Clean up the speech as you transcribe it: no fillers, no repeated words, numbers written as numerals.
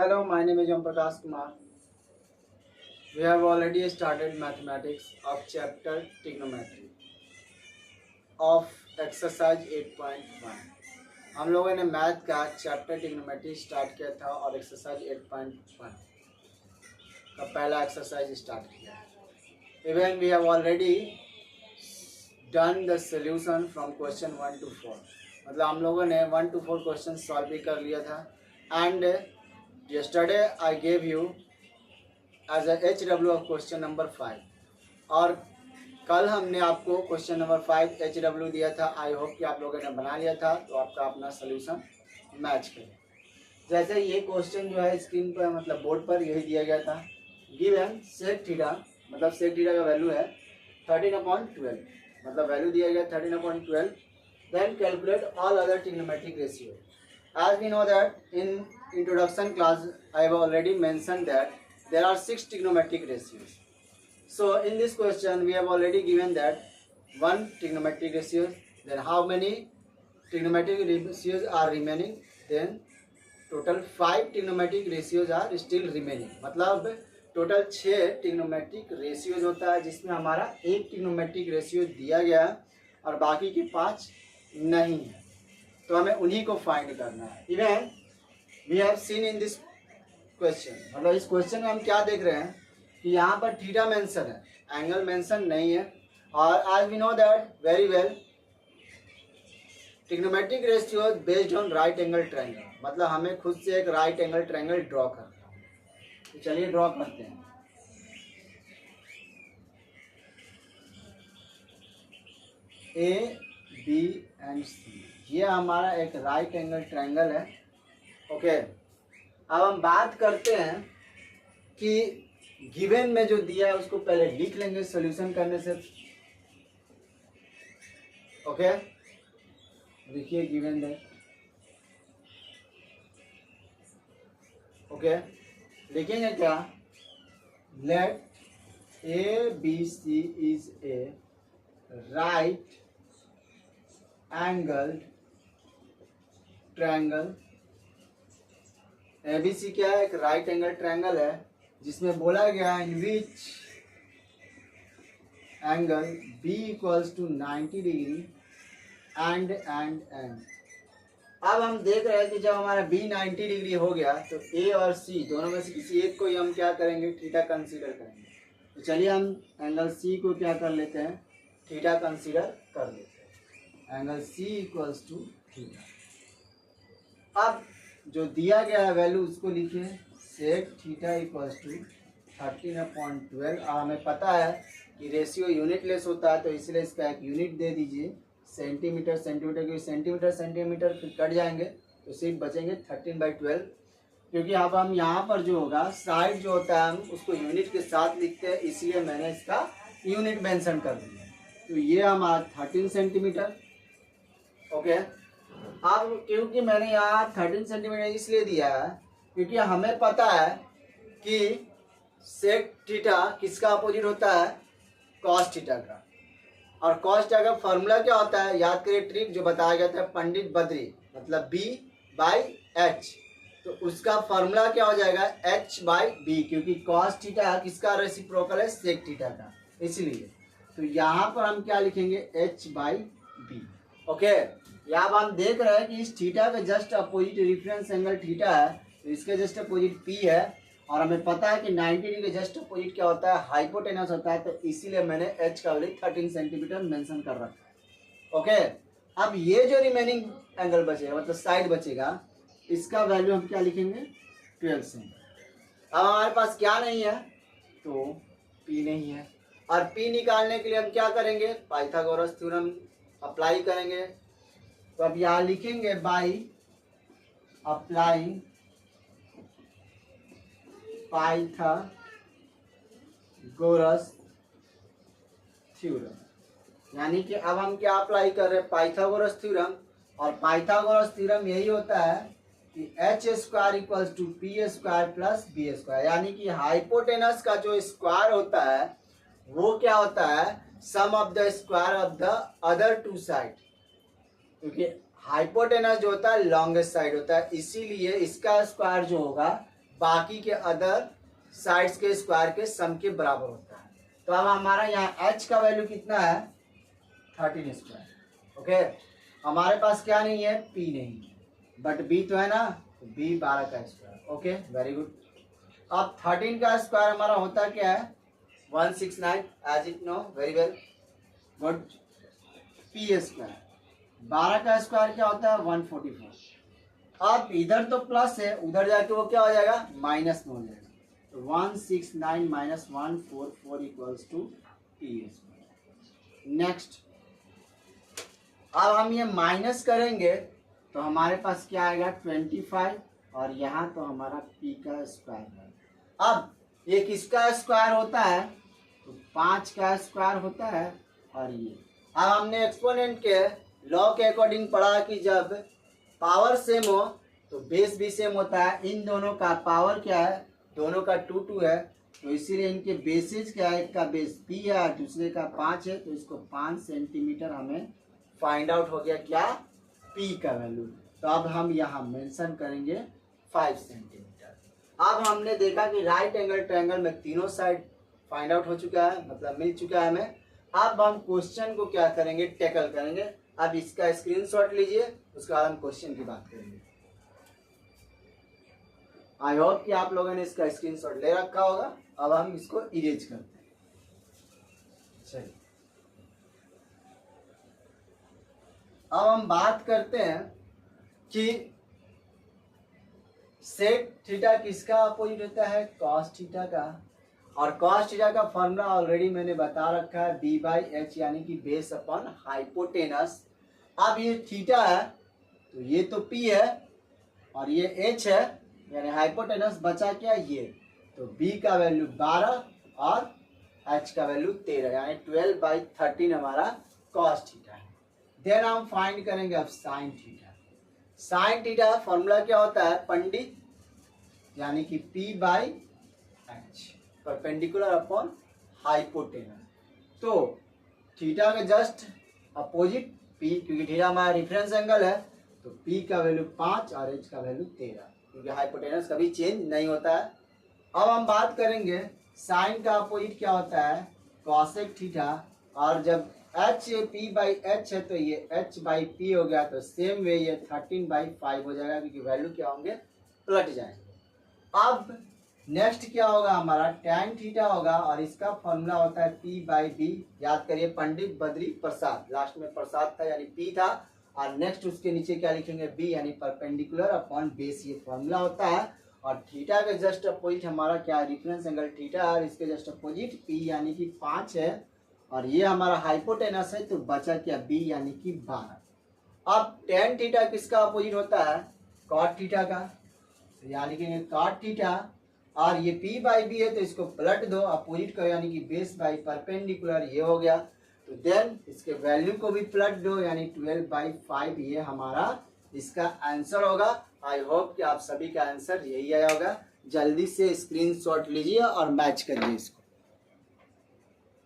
Hello, my name is Om Prakash Kumar. We have already started mathematics of chapter trigonometry of exercise 8.1. हम लोगों ने math का chapter trigonometry start किया था और एक्सरसाइज 8.1 का पहला एक्सरसाइज स्टार्ट किया. Even we have already done the solution from question 1 to 4. मतलब हम लोगों ने 1 to 4 क्वेश्चन सॉल्व भी कर लिया था. And yesterday I gave you as a HW of question number 5 और कल हमने आपको क्वेश्चन नंबर 5 HW दिया था. आई होप कि आप लोगों ने बना लिया था तो आपका अपना सोल्यूशन मैच करें. जैसे ये क्वेश्चन जो है स्क्रीन पर मतलब बोर्ड पर यही दिया गया था. गिवन सेक थीटा मतलब सेक थीटा का वैल्यू है 13/12 मतलब वैल्यू दिया गया 13/12. Then calculate all other trigonometric ratio. As we know that in introduction class I have already mentioned that there are 6 trigonometric ratios. So in this question we have already given that 1 trigonometric ratio. Then how many trigonometric ratios are remaining? Then total 5 trigonometric ratios are still remaining. मतलब total 6 trigonometric ratios होता है जिसमें हमारा एक trigonometric ratio दिया गया है और बाकी के 5 नहीं है. तो हमें उन्हीं को फाइंड करना है. Even we have seen in this question मतलब इस क्वेश्चन में हम क्या देख रहे हैं कि यहाँ पर थीटा मेंशन है, एंगल मेंशन नहीं है. और आज we know that very well trigonometric ratio based on right angle triangle. मतलब हमें खुद से एक राइट एंगल ट्रायंगल ड्रॉ करना है. तो चलिए ड्रॉ करते हैं. ए बी एंड सी ये हमारा एक राइट एंगल ट्रायंगल है. ओके अब हम बात करते हैं कि गिवन में जो दिया है उसको पहले लिख लेंगे सॉल्यूशन करने से. ओके देखिए गिवन है. ओके लिखेंगे क्या? Let A B C is a right angle triangle. ABC क्या है? एक राइट एंगल ट्रायंगल है जिसमें बोला गया in which angle B equals to 90 degree and. अब हम देख रहे हैं कि जब हमारा बी 90 डिग्री हो गया तो ए और सी दोनों में से किसी एक को ही हम क्या करेंगे? थीटा कंसीडर करेंगे. तो चलिए हम एंगल सी को क्या कर लेते हैं? थीटा कंसीडर कर लेते हैं. Angle C equals to theta. अब जो दिया गया है वैल्यू उसको लिखिए. Sec theta equals to 13/12. हमें पता है कि रेशियो यूनिटलेस होता है तो इसलिए इसका एक यूनिट दे दीजिए सेंटीमीटर. क्योंकि सेंटीमीटर फिर कट जाएंगे तो सिर्फ बचेंगे 13/12. क्योंकि अब हम यहाँ पर जो होगा साइड जो होता है हम उसको यूनिट के साथ लिखते हैं इसलिए मैंने इसका यूनिट मेंशन कर दिया. तो ये हमारा 13 सेंटीमीटर. ओके अब क्योंकि मैंने यहाँ 13 सेंटीमीटर इसलिए दिया है क्योंकि हमें पता है कि सेक थीटा किसका अपोजिट होता है? कॉस थीटा का. और कॉस थीटा का फॉर्मूला क्या होता है? याद करिए ट्रिक जो बताया गया था पंडित बद्री मतलब B/H. तो उसका फॉर्मूला क्या हो जाएगा? H/B. क्योंकि कॉस थीटा किसका रेसिप्रोकल है? सेक थीटा का. इसलिए तो यहाँ पर हम क्या लिखेंगे? H/B. ओके यहाँ हम देख रहे हैं कि इस थीटा का just opposite reference angle theta है तो इसके जस्ट अपोजिट P है. और हमें पता है कि 90 डिग्री के जस्ट अपोजिट क्या होता है? हाइपोटेनस होता है. तो इसीलिए मैंने H का वैल्यू 13 सेंटीमीटर मेंशन कर रखा है. ओके अब ये जो रिमेनिंग एंगल बचेगा मतलब साइड बचेगा इसका वैल्यू हम क्या लिखेंगे? 12 सेंटीमीटर. अब हमारे पास क्या नहीं है? तो P नहीं है. और P निकालने के लिए हम क्या करेंगे? पाइथागोरस थ्योरम अप्लाई करेंगे. तो अब यहाँ लिखेंगे बाई अप्लाइंग पाइथागोरस थ्योरम. यानी कि अब हम क्या अप्लाई कर रहे हैं? Pythagoras theorem. और पाइथागोरस थ्योरम यही होता है कि h² equals to p² plus b². यानी कि हाइपोटेनस का जो स्क्वायर होता है वो क्या होता है? Sum of the square of the other two side. क्योंकि हाइपोटेनस जो होता है लॉन्गेस्ट साइड होता है इसीलिए इसका स्क्वायर जो होगा बाकी के अदर साइड्स के स्क्वायर के सम के बराबर होता है। तो अब हमारा यहाँ h का वैल्यू कितना है 13 स्क्वायर। ओके, हमारे पास क्या नहीं है, p नहीं है, बट b तो है ना, तो b 12 का स्क्वायर। Okay, very good. अब 13 का स्क्वायर हमारा होता क्या है 169, as it know very well good. p square 12 का स्क्वायर क्या होता है 144। अब इधर तो प्लस है, उधर जाके वो क्या हो जाएगा माइनस में हो जाएगा। तो 169 minus 144 equals to p square. Next, अब हम ये माइनस करेंगे तो हमारे पास क्या आएगा 25, और यहाँ तो हमारा p का स्क्वायर है। अब ये किसका स्क्वायर होता है, तो 5 का स्क्वायर होता है। और ये अब हमने एक्सपोनेंट के लॉ के अकॉर्डिंग पढ़ा कि जब पावर सेम हो तो बेस भी सेम होता है। इन दोनों का पावर क्या है, दोनों का 2 2 है, तो इसीलिए इनके बेसिस क्या है, एक का बेस p है और दूसरे का 5 है, तो इसको 5 सेंटीमीटर हमें फाइंड आउट हो गया क्या p का वैल्यू। तो अब हम यहाँ मेंशन करेंगे 5 सेंटीमीटर। अब हमने देखा कि राइट एंगल ट्रायंगल में तीनों साइड फाइंड आउट हो चुका है, मतलब मिल चुका है हमें। अब हम क्वेश्चन को क्या करेंगे, टैकल करेंगे। अब इसका स्क्रीनशॉट लीजिए, उसके बाद हम क्वेश्चन की बात करेंगे। आई होप कि आप लोगों ने इसका स्क्रीनशॉट ले रखा होगा। अब हम इसको इरेज करते हैं। चलिए, अब हम बात करते हैं कि सेक थीटा किसका अपोजिट होता है, कॉस थीटा का। और कॉस थीटा का फॉर्मूला ऑलरेडी मैंने बता रखा है, b बाई एच यानी कि बेस अपॉन हाइपोटेनस। अब ये थीटा है तो ये तो p है और ये h है यानी हाइपोटेनस, बचा क्या ये, तो b का वैल्यू 12 और h का वैल्यू 13 यानी 12/13 हमारा कॉस थीटा है। देन हम फाइंड करेंगे अब sine theta. Sine theta formula क्या होता है, पंडित यानी कि p by H perpendicular upon hypotenuse. तो थीटा के जस्ट अपोजिट p, क्योंकि थीटा हमारा रेफरेंस एंगल है, तो p का वैल्यू 5 और h का वैल्यू 13, क्योंकि हाइपोटेनस कभी चेंज नहीं होता है। अब हम बात करेंगे साइन का अपोजिट क्या होता है, कॉसेक थीटा। और जब h p बाई एच है तो ये h बाई p हो गया, तो सेम वे ये 13/5 हो जाएगा, क्योंकि वैल्यू क्या होंगे पलट जाएंगे। अब नेक्स्ट क्या होगा हमारा tan थीटा होगा, और इसका फॉर्मूला होता है p बाई बी। याद करिए पंडित बद्री प्रसाद, लास्ट में प्रसाद था यानी p था, और नेक्स्ट उसके नीचे क्या लिखेंगे b यानी परपेंडिकुलर अपॉन बेस, ये फॉर्मूला होता है। और थीटा के जस्ट अपोजिट हमारा क्या रेफरेंस एंगल थीटा है, और इसके जस्ट अपोजिट p यानी कि 5 है, और ये हमारा हाइपोटेनस है, तो बचा क्या b यानी कि 12। अब tan थीटा किसका अपोजिट होता है, cot थीटा का, यानी कि cot थीटा। और ये p बाई बी है तो इसको पलट दो, अपोजिट का यानी कि बेस बाई परपेंडिकुलर, ये हो गया। तो देन इसके वैल्यू को भी पलट दो यानी 12/5, ये हमारा इसका आंसर होगा। आई होप कि आप सभी का आंसर यही आया होगा। जल्दी से स्क्रीनशॉट लीजिए और मैच करिए इसको।